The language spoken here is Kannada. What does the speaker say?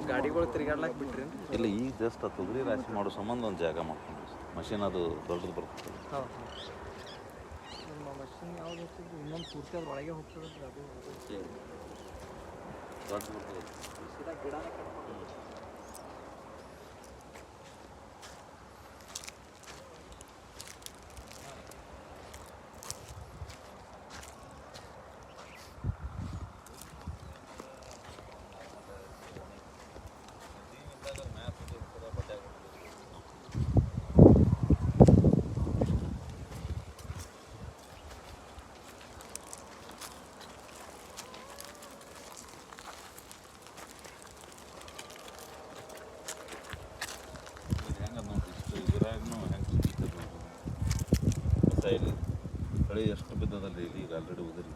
ಗಾಡಿಗಳು ತಿರುಗಾಡ್ಲಾಕ್ ಬಿಟ್ರಿ ಇಲ್ಲ ಈಗ ಜಸ್ಟ್ ತೊಗರಿ ರಾಶಿ ಮಾಡೋ ಸಂಬಂಧ ಒಂದು ಜಾಗ ಮಾಡ್ಕೊಂಡು ಮಷಿನ್ ಅದು ದೊಡ್ಡದು ಬರ್ತದೆ. ಹೌದು ನಿಮ್ಮ ಮಷಿನ್ ಯಾವ್ದು ಹೋಗ್ತಿದ್ದು ಇನ್ನೊಂದು ಪೂರ್ತಿ ಅದ್ರ ಒಳಗೆ ಹೋಗ್ತದೆ ಅದು ದೊಡ್ಡ ಬರ್ತದೆ ಸೀದಾ ಗಿಡನೇ ಕಟ್ ಮಾಡೋದು. ಕಳೆ ಎಷ್ಟು ಬಿದ್ದದಲ್ಲಿ ಈಗ ಆಲ್ರೆಡಿ ಉದುರಿ